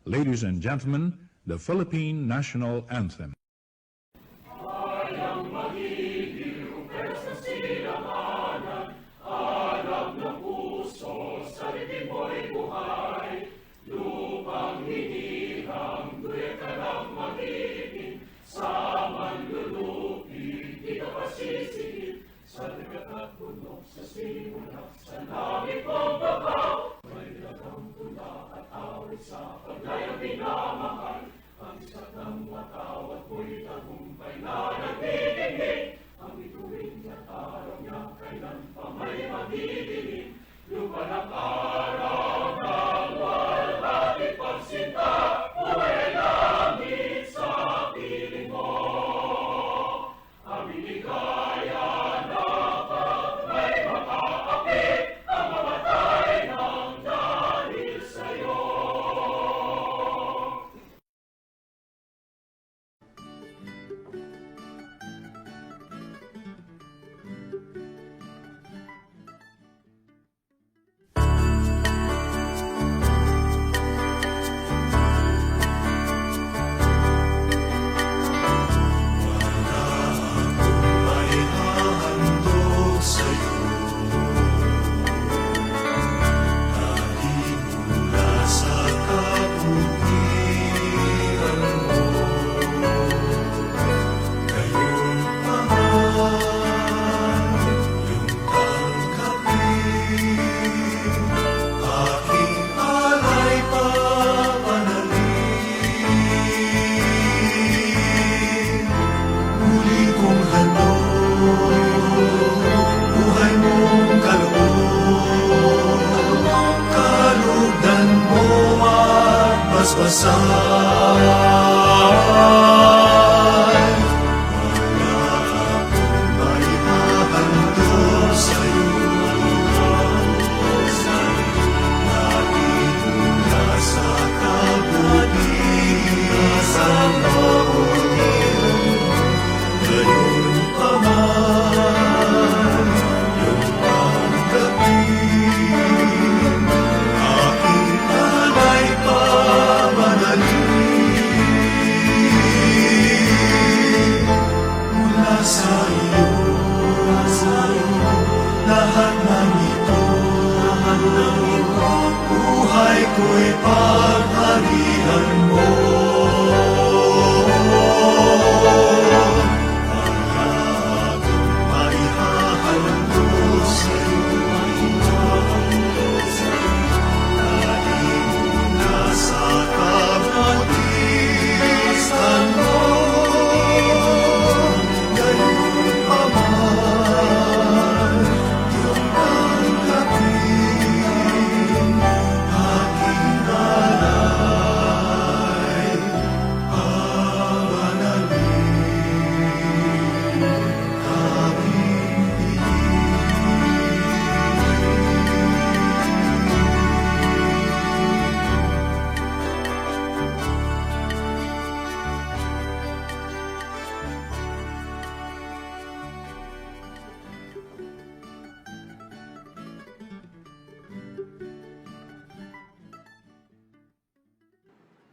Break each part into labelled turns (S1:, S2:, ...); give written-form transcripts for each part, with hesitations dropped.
S1: Ladies and gentlemen, the Philippine National Anthem.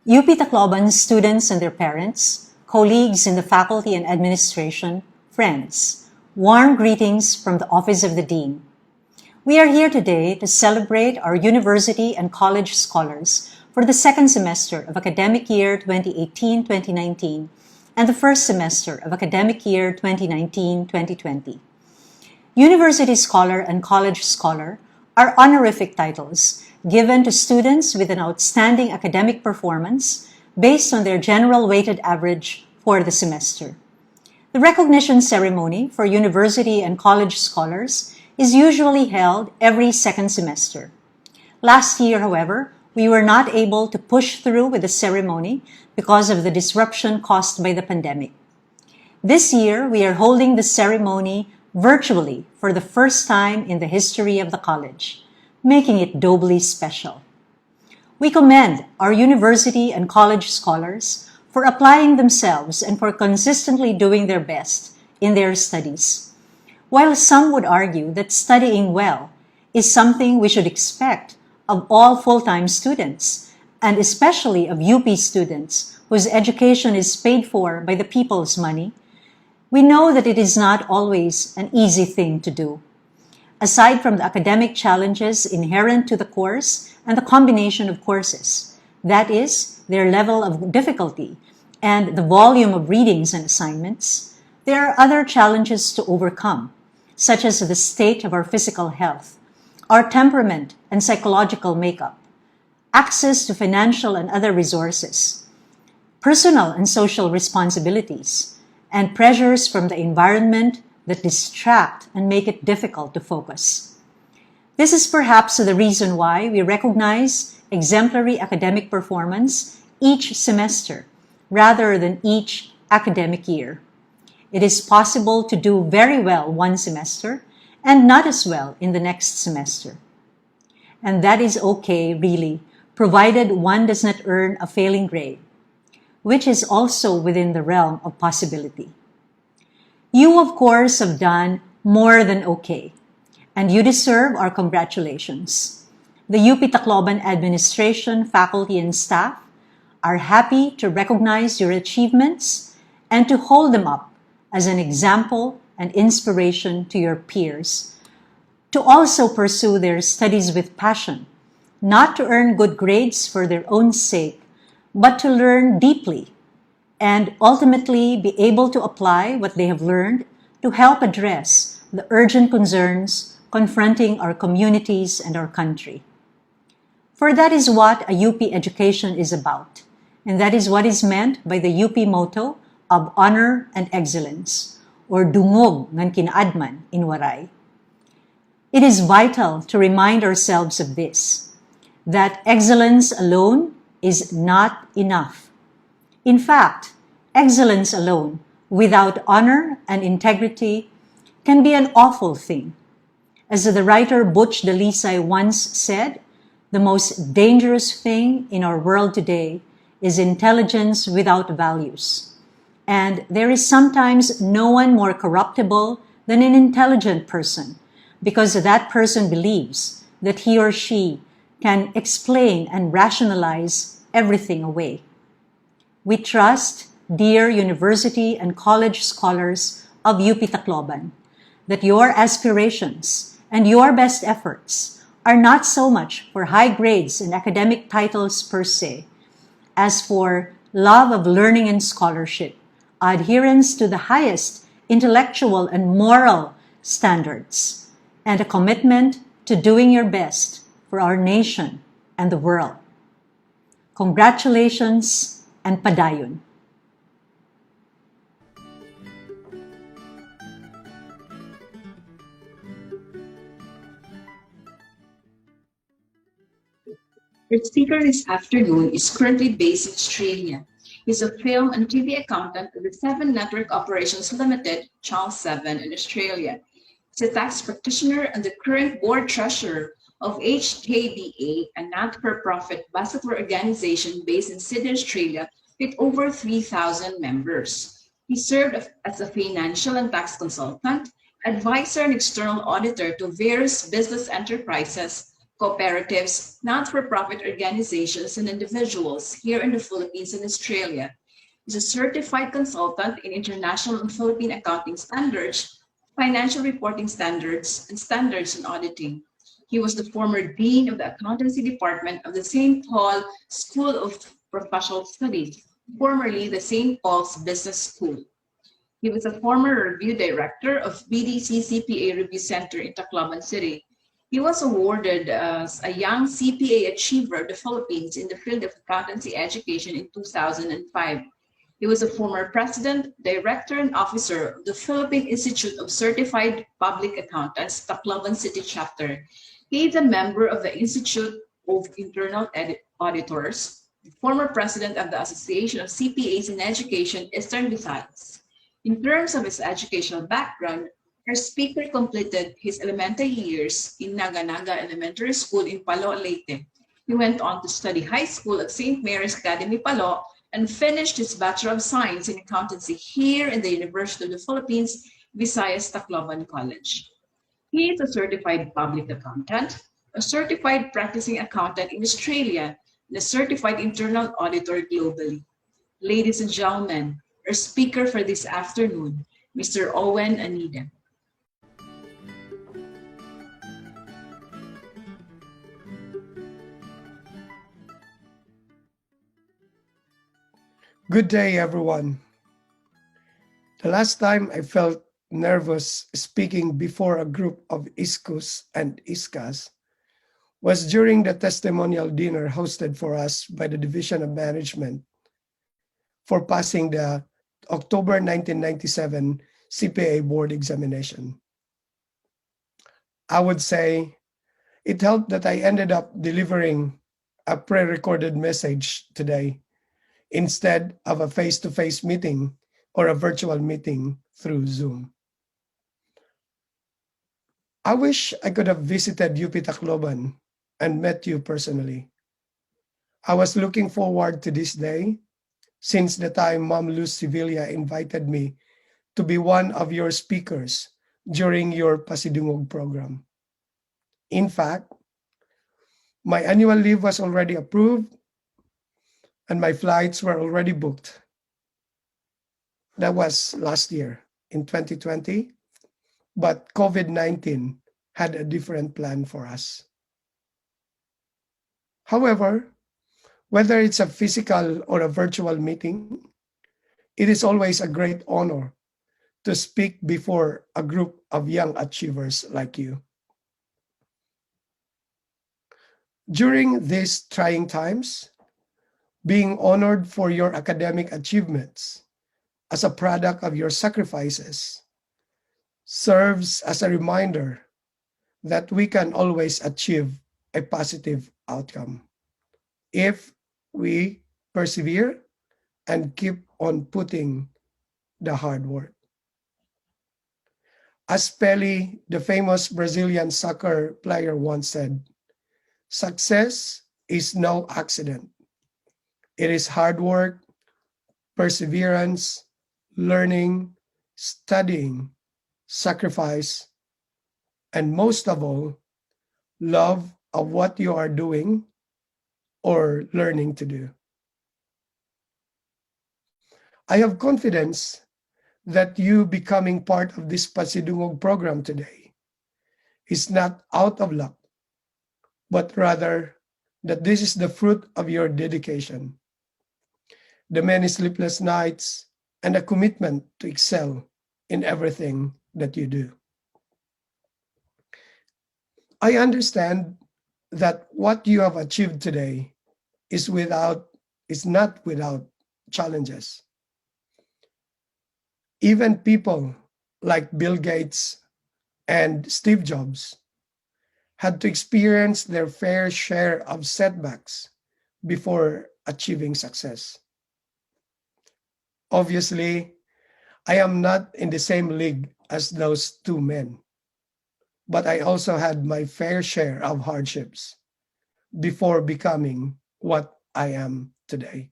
S2: UP Tacloban students and their parents, colleagues in the faculty and administration, friends, warm greetings from the Office of the Dean. We are here today to celebrate our university and college scholars for the second semester of academic year 2018-2019 and the first semester of academic year 2019-2020. University Scholar and College Scholar are honorific titles given to students with an outstanding academic performance based on their general weighted average for the semester. The recognition ceremony for university and college scholars is usually held every second semester. Last year, however, we were not able to push through with the ceremony because of the disruption caused by the pandemic. This year, we are holding the ceremony virtually for the first time in the history of the college, making it doubly special. We commend our university and college scholars for applying themselves and for consistently doing their best in their studies. While some would argue that studying well is something we should expect of all full-time students, and especially of UP students whose education is paid for by the people's money, we know that it is not always an easy thing to do. Aside from the academic challenges inherent to the course and the combination of courses, that is, their level of difficulty and the volume of readings and assignments, there are other challenges to overcome, such as the state of our physical health, our temperament and psychological makeup, access to financial and other resources, personal and social responsibilities, and pressures from the environment that distract and make it difficult to focus. This is perhaps the reason why we recognize exemplary academic performance each semester rather than each academic year. It is possible to do very well one semester and not as well in the next semester. And that is okay, really, provided one does not earn a failing grade, which is also within the realm of possibility. You, of course, have done more than okay, and you deserve our congratulations. The UP Tacloban administration, faculty, and staff are happy to recognize your achievements and to hold them up as an example and inspiration to your peers, to also pursue their studies with passion, not to earn good grades for their own sake, but to learn deeply and ultimately be able to apply what they have learned to help address the urgent concerns confronting our communities and our country. For that is what a UP education is about, and that is what is meant by the UP motto of honor and excellence, or dungog ngan kinaadman in Waray. It is vital to remind ourselves of this, that excellence alone is not enough. In fact, excellence alone, without honor and integrity, can be an awful thing. As the writer Butch Dalisay once said, the most dangerous thing in our world today is intelligence without values. And there is sometimes no one more corruptible than an intelligent person, because that person believes that he or she can explain and rationalize everything away. We trust, dear university and college scholars of UP Tacloban, that your aspirations and your best efforts are not so much for high grades and academic titles per se, as for love of learning and scholarship, adherence to the highest intellectual and moral standards, and a commitment to doing your best for our nation and the world. Congratulations and padayon.
S3: Our speaker this afternoon is currently based in Australia. He's a film and TV accountant at the Seven Network Operations Limited, Channel 7 in Australia. He's a tax practitioner and the current board treasurer of HKBA, a not-for-profit basketball organization based in Sydney, Australia, with over 3,000 members. He served as a financial and tax consultant, advisor and external auditor to various business enterprises, cooperatives, not-for-profit organizations, and individuals here in the Philippines and Australia. He's a certified consultant in international and Philippine accounting standards, financial reporting standards, and standards in auditing. He was the former dean of the accountancy department of the St. Paul School of Professional Studies, formerly the St. Paul's Business School. He was a former review director of BDC CPA Review Center in Tacloban City. He was awarded as a Young CPA Achiever of the Philippines in the field of accountancy education in 2005. He was a former president, director, and officer of the Philippine Institute of Certified Public Accountants, Tacloban City Chapter. He is a member of the Institute of Internal Auditors, the former president of the Association of CPAs in Education, Eastern Visayas. In terms of his educational background, our speaker completed his elementary years in Naga Elementary School in Palo, Leyte. He went on to study high school at St. Mary's Academy, Palo, and finished his Bachelor of Science in Accountancy here in the University of the Philippines, Visayas Tacloban College. He is a certified public accountant, a certified practicing accountant in Australia, and a certified internal auditor globally. Ladies and gentlemen, our speaker for this afternoon, Mr. Owen Anida.
S4: Good day, everyone. The last time I felt nervous speaking before a group of ISKUs and ISKAs was during the testimonial dinner hosted for us by the Division of Management for passing the October 1997 CPA board examination. I would say it helped that I ended up delivering a pre-recorded message today instead of a face-to-face meeting or a virtual meeting through Zoom. I wish I could have visited UP Tacloban and met you personally. I was looking forward to this day since the time Mom Luz Sevilla invited me to be one of your speakers during your Pasidungog program. In fact, my annual leave was already approved and my flights were already booked. That was last year in 2020, but COVID-19 had a different plan for us. However, whether it's a physical or a virtual meeting, it is always a great honor to speak before a group of young achievers like you. During these trying times, being honored for your academic achievements as a product of your sacrifices serves as a reminder that we can always achieve a positive outcome if we persevere and keep on putting the hard work. As Pelé, the famous Brazilian soccer player, once said, success is no accident. It is hard work, perseverance, learning, studying, sacrifice, and most of all, love of what you are doing or learning to do. I have confidence that you becoming part of this Pasidungog program today is not out of luck, but rather that this is the fruit of your dedication, the many sleepless nights, and a commitment to excel in everything that you do. I understand that what you have achieved today is not without challenges. Even people like Bill Gates and Steve Jobs had to experience their fair share of setbacks before achieving success. Obviously, I am not in the same league as those two men, but I also had my fair share of hardships before becoming what I am today.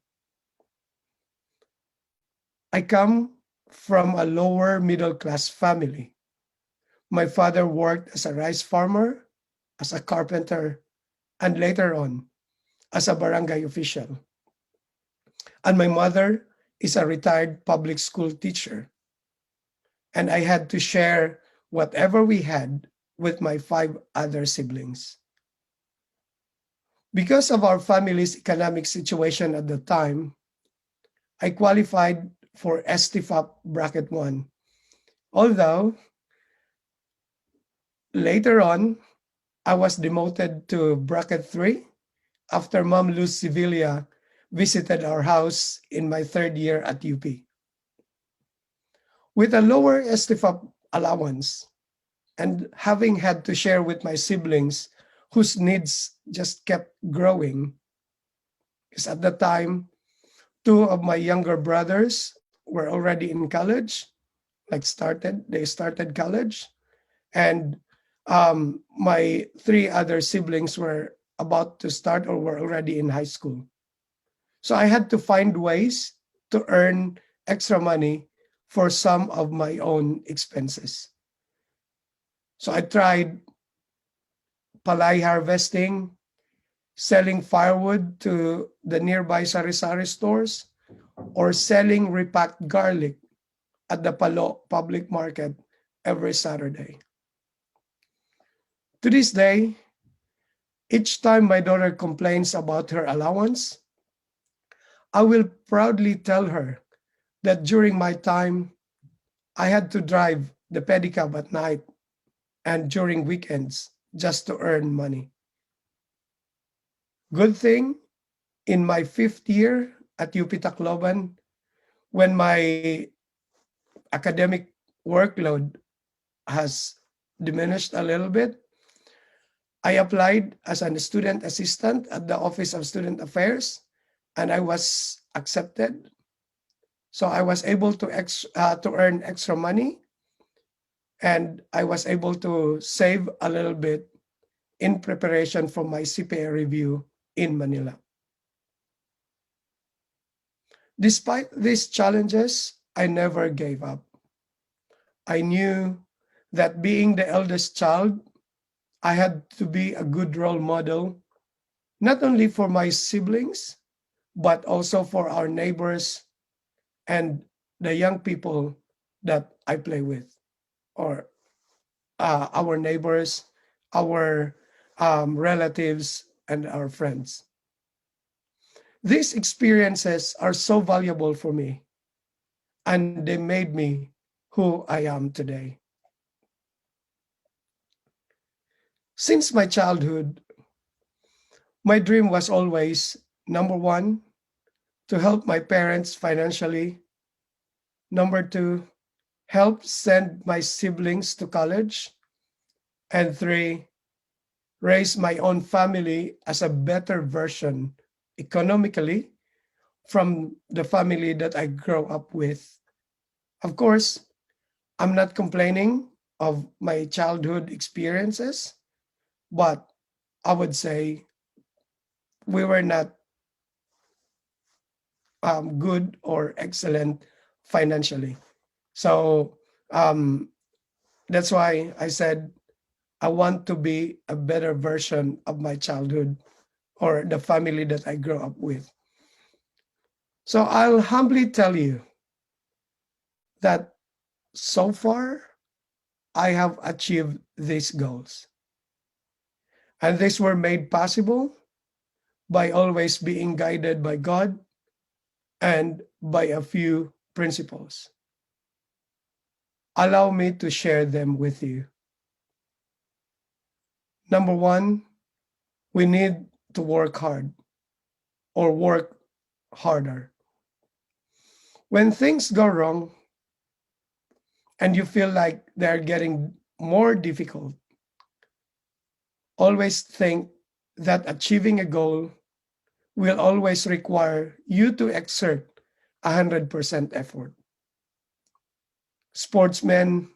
S4: I come from a lower middle class family. My father worked as a rice farmer, as a carpenter, and later on as a barangay official. And my mother is a retired public school teacher. And I had to share whatever we had with my 5 other siblings. Because of our family's economic situation at the time, I qualified for STFAP Bracket 1. Although, later on, I was demoted to Bracket 3 after Mom Luz Sevilla visited our house in my 3rd year at UP. With a lower STFAP allowance and having had to share with my siblings whose needs just kept growing, because at the time, 2 of my younger brothers were already in college, they started college, and my 3 other siblings were about to start or were already in high school. So I had to find ways to earn extra money for some of my own expenses. So I tried palay harvesting, selling firewood to the nearby sari-sari stores, or selling repacked garlic at the Palo public market every Saturday. To this day, each time my daughter complains about her allowance, I will proudly tell her that during my time, I had to drive the pedicab at night and during weekends just to earn money. Good thing, in my 5th year at UP Tacloban, when my academic workload has diminished a little bit, I applied as a student assistant at the Office of Student Affairs, and I was accepted. So I was able to earn extra money, and I was able to save a little bit in preparation for my CPA review in Manila. Despite these challenges, I never gave up. I knew that being the eldest child, I had to be a good role model, not only for my siblings, but also for our neighbors and the young people that I play with, or our neighbors, our relatives, and our friends. These experiences are so valuable for me, and they made me who I am today. Since my childhood, my dream was always, number one, to help my parents financially. Number two, help send my siblings to college. And three, raise my own family as a better version economically from the family that I grew up with. Of course, I'm not complaining of my childhood experiences, but I would say we were not good or excellent financially. So that's why I said I want to be a better version of my childhood or the family that I grew up with. So I'll humbly tell you that so far I have achieved these goals. And these were made possible by always being guided by God and by a few principles. Allow me to share them with you. Number one, we need to work hard or work harder. When things go wrong and you feel like they're getting more difficult, always think that achieving a goal will always require you to exert 100% effort. Sportsmen,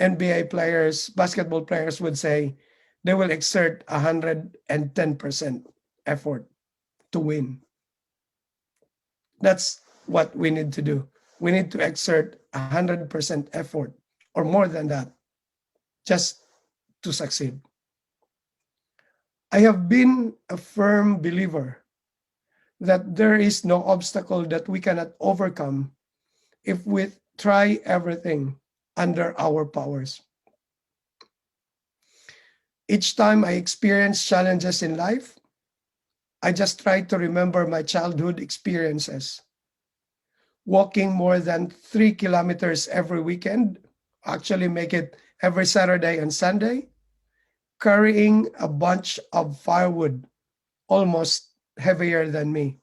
S4: NBA players, basketball players would say they will exert 110% effort to win. That's what we need to do. We need to exert 100% effort or more than that just to succeed. I have been a firm believer that there is no obstacle that we cannot overcome if we try everything under our powers. Each time I experience challenges in life, I just try to remember my childhood experiences. Walking more than 3 kilometers every weekend, actually make it every Saturday and Sunday, carrying a bunch of firewood almost heavier than me,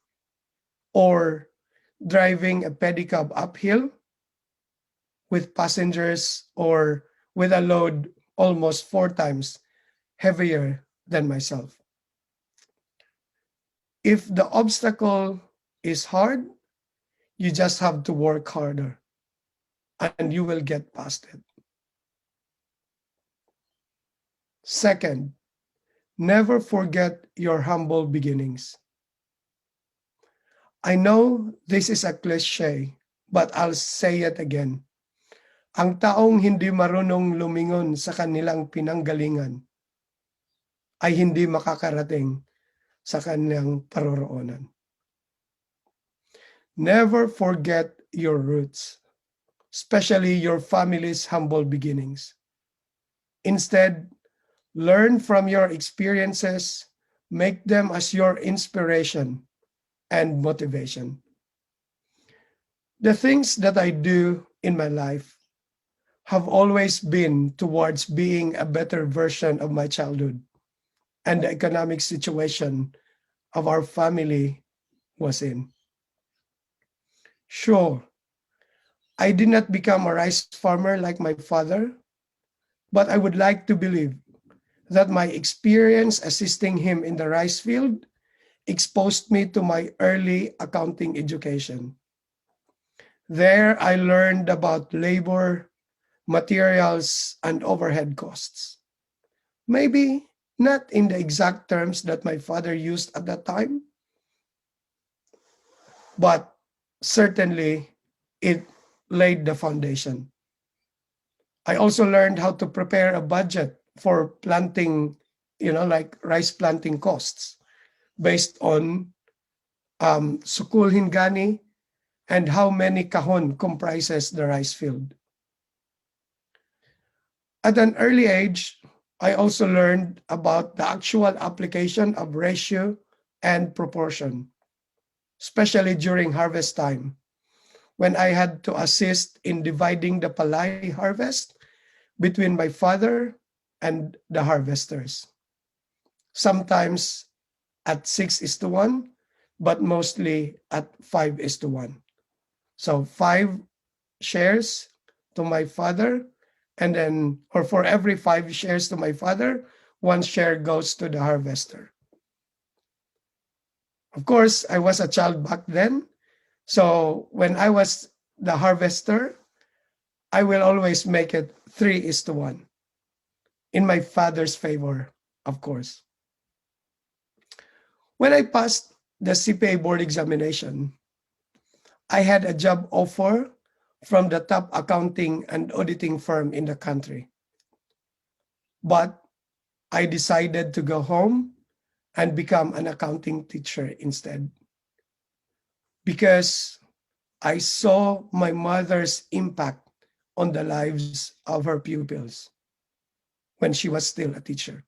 S4: or driving a pedicab uphill with passengers or with a load almost 4 times heavier than myself. If the obstacle is hard, you just have to work harder and you will get past it. Second, never forget your humble beginnings. I know this is a cliche, but I'll say it again. Ang taong hindi marunong lumingon sa kanilang pinanggalingan ay hindi makakarating sa kanyang paroroonan. Never forget your roots, especially your family's humble beginnings. Instead, learn from your experiences, make them as your inspiration and motivation. The things that I do in my life have always been towards being a better version of my childhood, and the economic situation of our family was in. Sure, I did not become a rice farmer like my father, but I would like to believe that my experience assisting him in the rice field exposed me to my early accounting education. There, I learned about labor, materials, and overhead costs. Maybe not in the exact terms that my father used at that time, but certainly it laid the foundation. I also learned how to prepare a budget for planting, like rice planting costs based on sukul hingani and how many kahon comprises the rice field. At an early age, I also learned about the actual application of ratio and proportion, especially during harvest time, when I had to assist in dividing the palay harvest between my father and the harvesters. Sometimes at 6:1, but mostly at 5:1. So 5 shares to my father, and then, or for every 5 shares to my father, 1 share goes to the harvester. Of course, I was a child back then. So when I was the harvester, I will always make it 3:1 in my father's favor, of course. When I passed the CPA board examination, I had a job offer from the top accounting and auditing firm in the country. But I decided to go home and become an accounting teacher instead, because I saw my mother's impact on the lives of her pupils when she was still a teacher.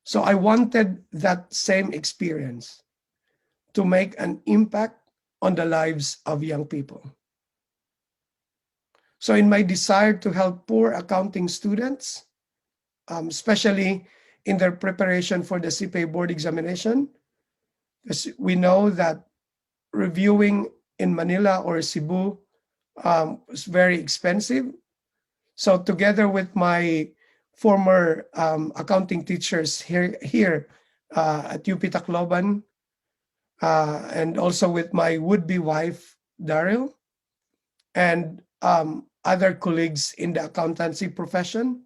S4: So I wanted that same experience to make an impact on the lives of young people. So in my desire to help poor accounting students, especially in their preparation for the CPA board examination, because we know that reviewing in Manila or Cebu was very expensive. So together with my former accounting teachers here at UP Tacloban, and also with my would-be wife, Daryl, and other colleagues in the accountancy profession,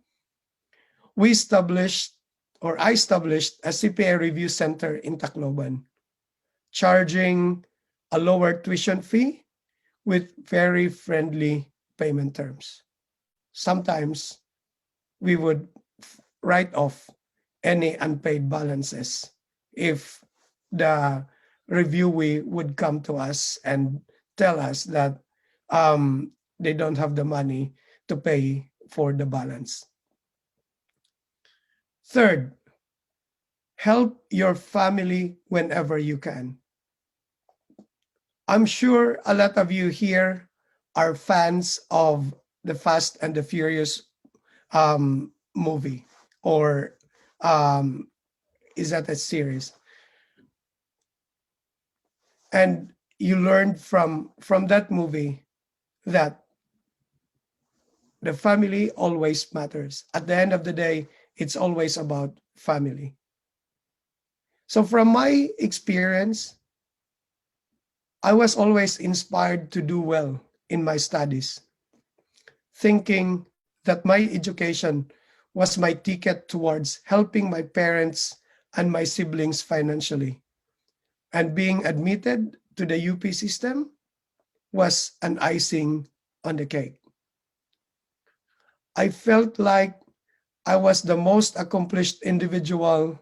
S4: I established a CPA review center in Tacloban, charging a lower tuition fee with very friendly payment terms. Sometimes we would write off any unpaid balances if the reviewee would come to us and tell us that they don't have the money to pay for the balance. Third, help your family whenever you can. I'm sure a lot of you here are fans of the Fast and the Furious movie, or is that a series? And you learned from that movie that the family always matters. At the end of the day, it's always about family. So from my experience, I was always inspired to do well in my studies, thinking that my education was my ticket towards helping my parents and my siblings financially. And being admitted to the UP system was an icing on the cake. I felt like I was the most accomplished individual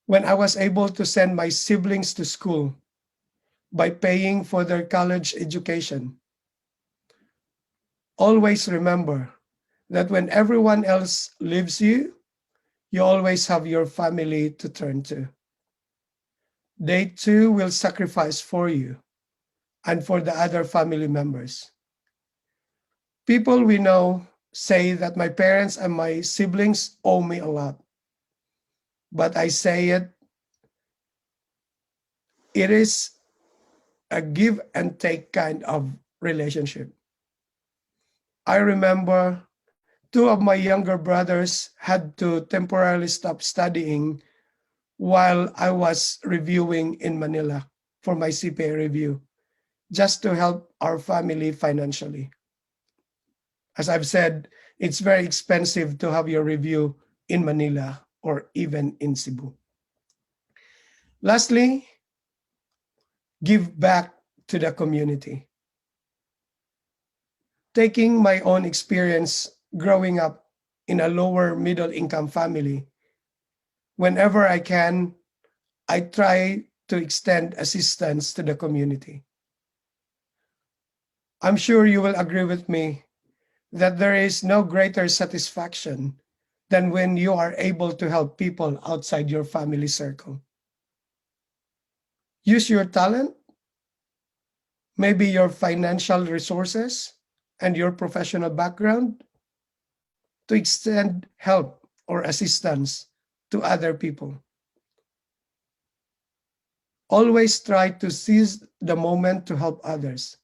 S4: when I was able to send my siblings to school by paying for their college education. Always remember that when everyone else leaves you, you always have your family to turn to. They too will sacrifice for you and for the other family members. People we know say that my parents and my siblings owe me a lot. But I say it is a give and take kind of relationship. I remember two of my younger brothers had to temporarily stop studying while I was reviewing in Manila for my CPA review, just to help our family financially. As I've said, it's very expensive to have your review in Manila or even in Cebu. Lastly, give back to the community. Taking my own experience growing up in a lower middle income family, whenever I can, I try to extend assistance to the community. I'm sure you will agree with me that there is no greater satisfaction than when you are able to help people outside your family circle. Use your talent, maybe your financial resources, and your professional background to extend help or assistance to other people. Always try to seize the moment to help others,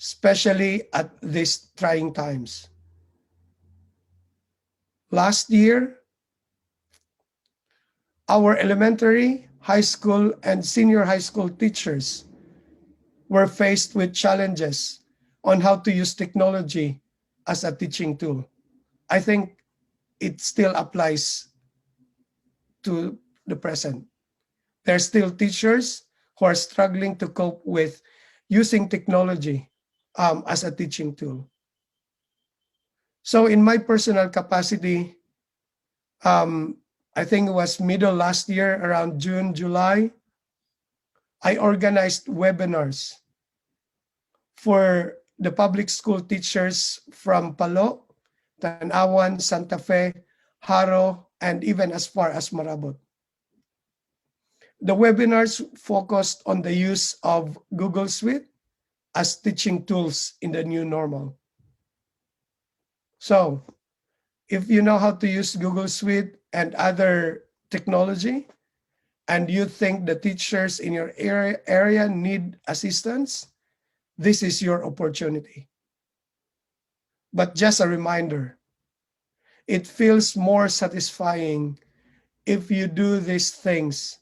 S4: especially at these trying times. Last year, our elementary, high school, and senior high school teachers were faced with challenges on how to use technology as a teaching tool. I think it still applies to the present. There are still teachers who are struggling to cope with using technology as a teaching tool. So, in my personal capacity, um, I think it was middle last year, around June, July, I organized webinars for the public school teachers from Palo, Tanawan, Santa Fe, Haro, and even as far as Marabot. The webinars focused on the use of Google Suite as teaching tools in the new normal. So, if you know how to use Google Suite and other technology, and you think the teachers in your area need assistance, this is your opportunity. But just a reminder, it feels more satisfying if you do these things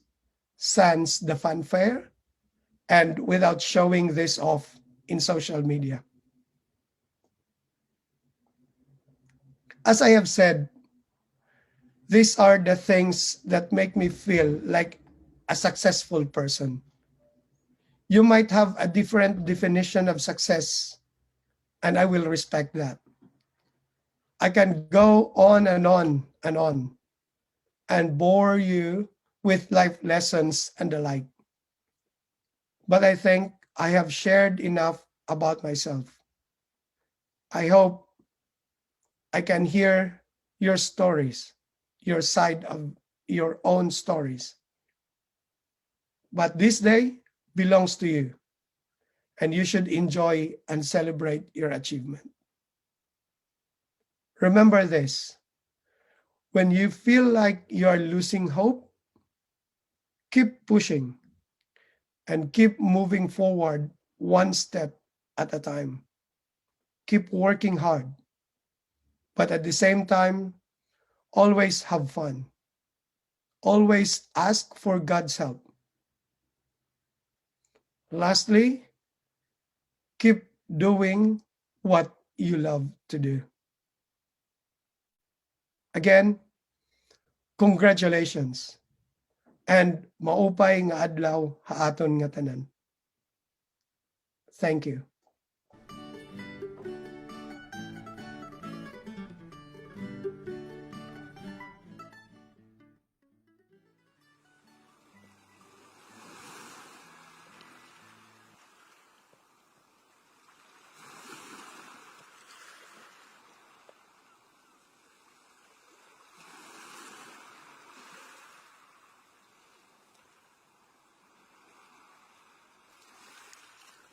S4: sans the fanfare and without showing this off in social media. As I have said, these are the things that make me feel like a successful person. You might have a different definition of success, and I will respect that. I can go on and on and on and bore you with life lessons and the like. But I think I have shared enough about myself. I hope I can hear your stories, your side of your own stories. But this day belongs to you, and you should enjoy and celebrate your achievement. Remember this: when you feel like you are losing hope, keep pushing and keep moving forward one step at a time. Keep working hard, but at the same time, always have fun. Always ask for God's help. Lastly, keep doing what you love to do. Again, congratulations and maupay nga adlaw haaton nga tanan. Thank you.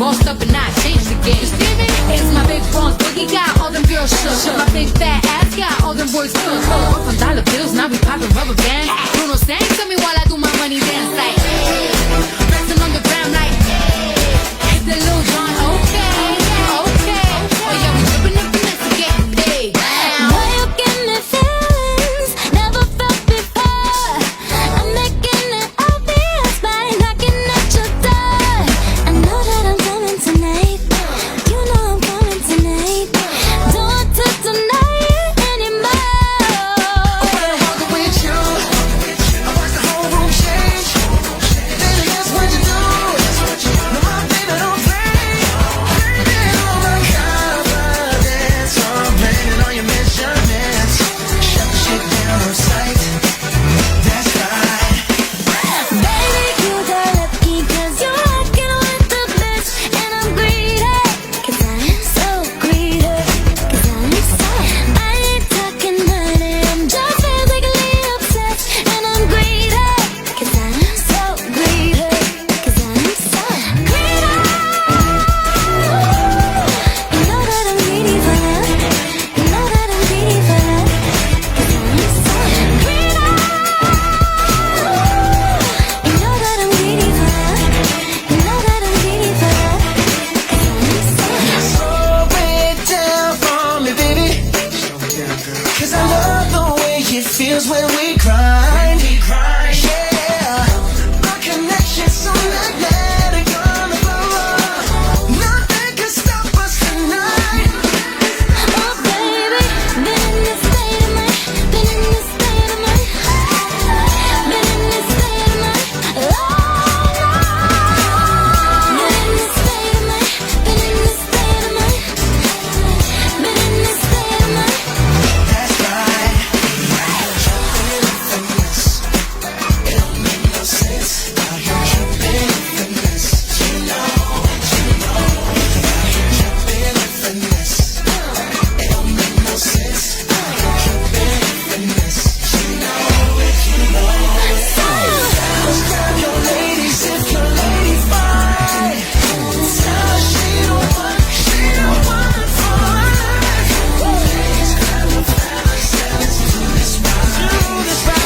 S5: bossed up and I changed the game. You see me? It's my big bronze boogie, got all them girls shook. My big fat ass got all them boys cooked. We're from dollar bills, now we poppin' rubber bands. Bruno sang to me while I do my money dance like, flexing on the ground like, hit the Lil Jon, okay, okay. Oh yeah, we trippin' and finessing, getting paid.
S6: Boy, you give me feelings never felt before. I'm making it obvious by knocking at your door. I know that I'm coming tonight. You know I'm coming tonight. Don't want to deny it anymore.
S7: Walk with you, I watch the whole room change. Baby, that's what you do. No, my baby don't play. Baby, all my confidence, so I'm blaming on your measurements. Shut the shit down on sight. That's right.
S6: Baby, you got lucky 'cause you're rocking with the best. And I'm greedy 'cause I'm so greedy. 'Cause I'm so, I ain't talking money, I'm just physically obsessed. And I'm greedy 'cause I'm so greedy. 'Cause I'm so greedy. You know that I'm greedy for love. You know that I'm greedy for love. 'Cause I'm so greedy. You know that I'm greedy for love. You know that I'm greedy for love. 'Cause I'm so.
S7: Slow it down for me, baby. 'Cause I love the way it feels when we grind. Yeah, our connection's so magnetic on the floor. Nothing can stop us tonight.
S6: Oh baby, been in this state of mind, been in this state of mind, been in this state of mind, oh no. Been in this state of mind, been in this state of mind, been in this state of mind.
S7: That's right. It don't make no sense. Out here tripping finesse. You know. Out here tripping finesse. It don't make no sense. Out here tripping finesse. You know it, you know it. Let's grab your ladies if your lady fine. Tell her she don't want for life. Ladies, grab your fellas, let's do this right. Do this right.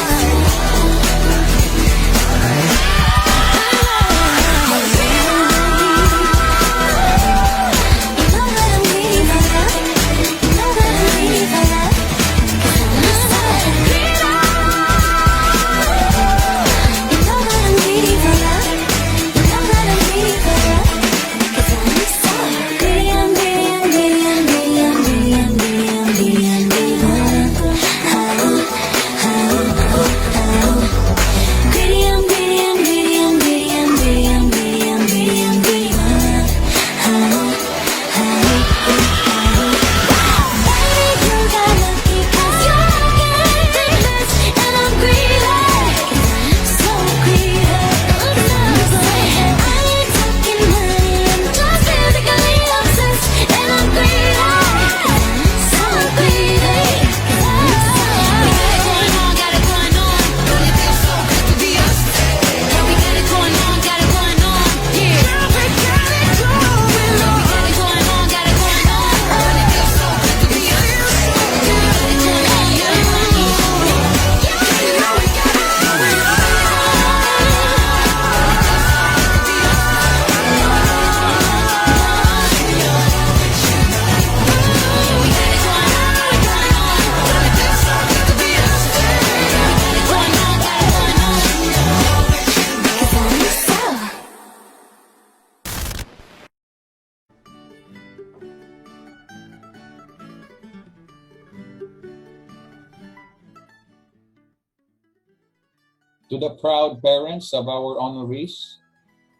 S8: To the proud parents of our honorees,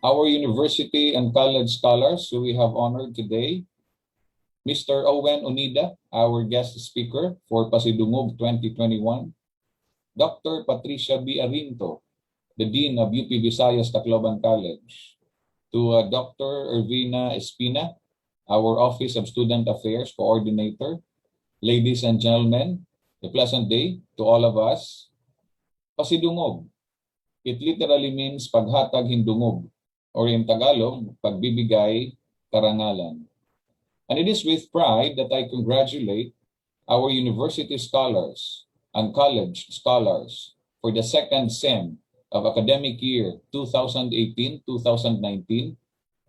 S8: our university and college scholars who we have honored today, Mr. Owen Onida, our guest speaker for Pasidungog 2021, Dr. Patricia B. Arinto, the Dean of UPV Tacloban College, to Dr. Ervina Espina, our Office of Student Affairs Coordinator, ladies and gentlemen, a pleasant day to all of us. Pasidungog. It literally means paghatag hindungog, or in Tagalog, pagbibigay karangalan. And it is with pride that I congratulate our university scholars and college scholars for the second SEM of academic year 2018-2019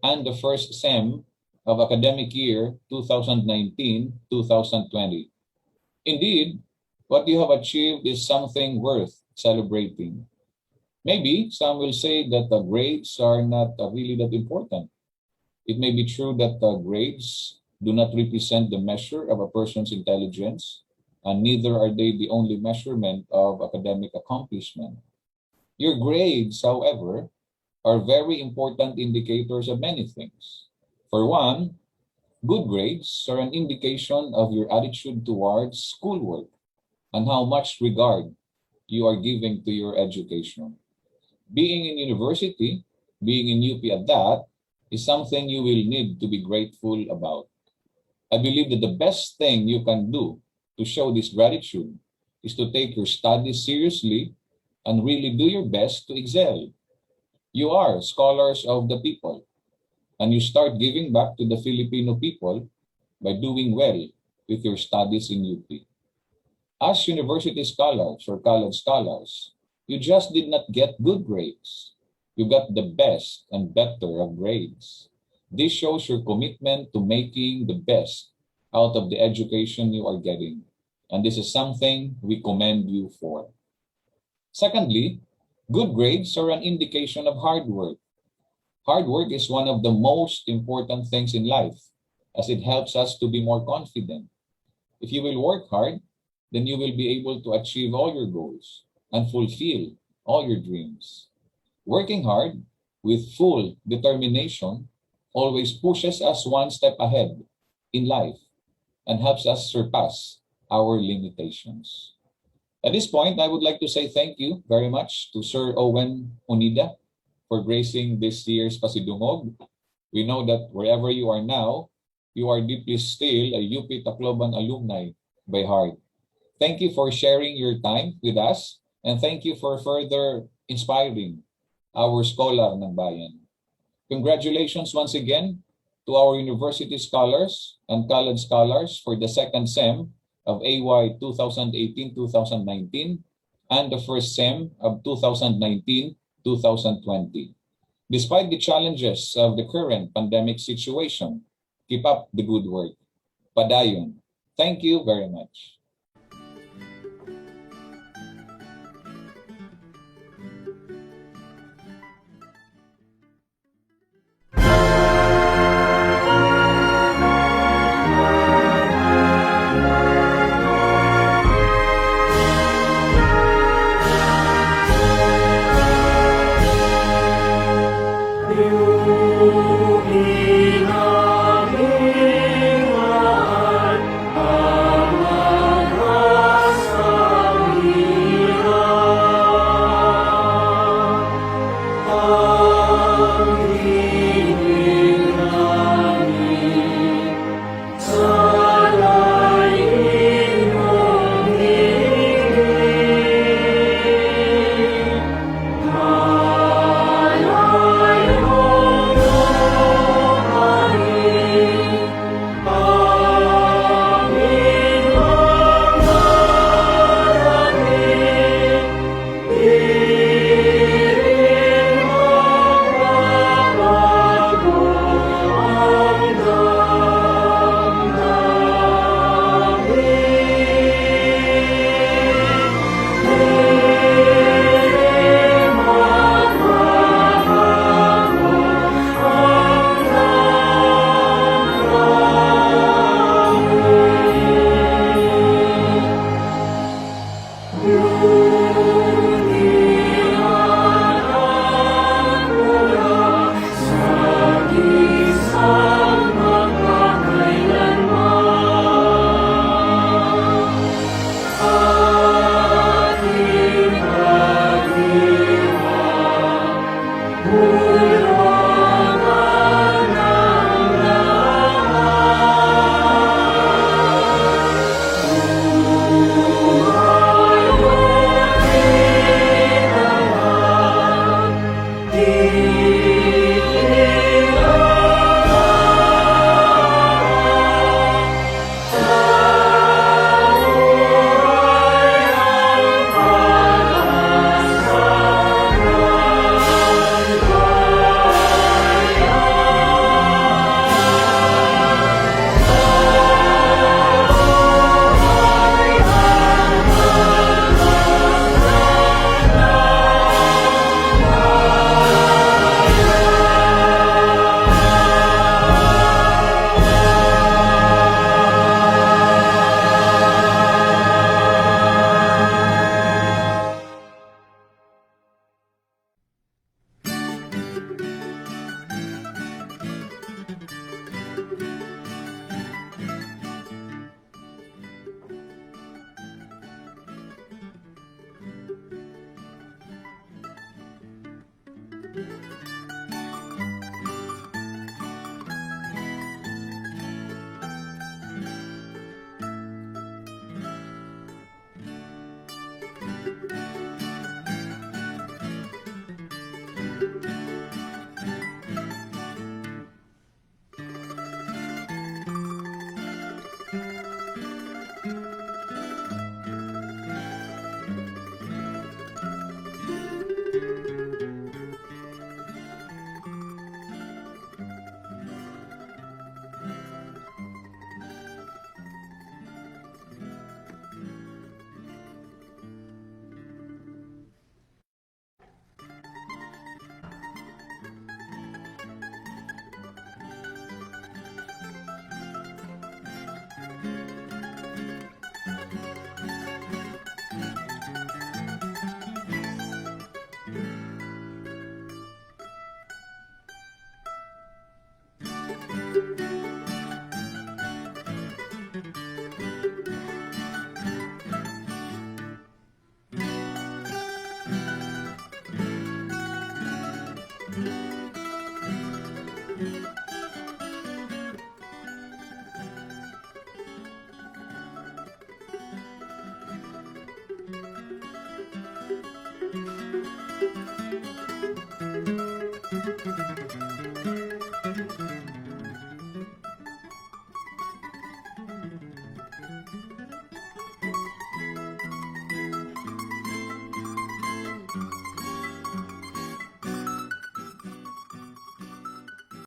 S8: and the first SEM of academic year 2019-2020. Indeed, what you have achieved is something worth celebrating. Maybe some will say that the grades are not really that important. It may be true that the grades do not represent the measure of a person's intelligence, and neither are they the only measurement of academic accomplishment. Your grades, however, are very important indicators of many things. For one, good grades are an indication of your attitude towards schoolwork and how much regard you are giving to your education. Being in university, being in UP at that, is something you will need to be grateful about. I believe that the best thing you can do to show this gratitude is to take your studies seriously and really do your best to excel. You are scholars of the people, and you start giving back to the Filipino people by doing well with your studies in UP. As university scholars or college scholars, you just did not get good grades. You got the best and better of grades. This shows your commitment to making the best out of the education you are getting. And this is something we commend you for. Secondly, good grades are an indication of hard work. Hard work is one of the most important things in life, as it helps us to be more confident. If you will work hard, then you will be able to achieve all your goals and fulfill all your dreams. Working hard with full determination always pushes us one step ahead in life and helps us surpass our limitations. At this point, I would like to say thank you very much to Sir Owen Onida for gracing this year's Pasidungog. We know that wherever you are now, you are deeply still a UP Tacloban alumni by heart. Thank you for sharing your time with us, and thank you for further inspiring our scholar ng bayan. Congratulations once again to our university scholars and college scholars for the second SEM of AY 2018-2019 and the first SEM of 2019-2020. Despite the challenges of the current pandemic situation, keep up the good work. Padayon. Thank you very much.
S9: UPV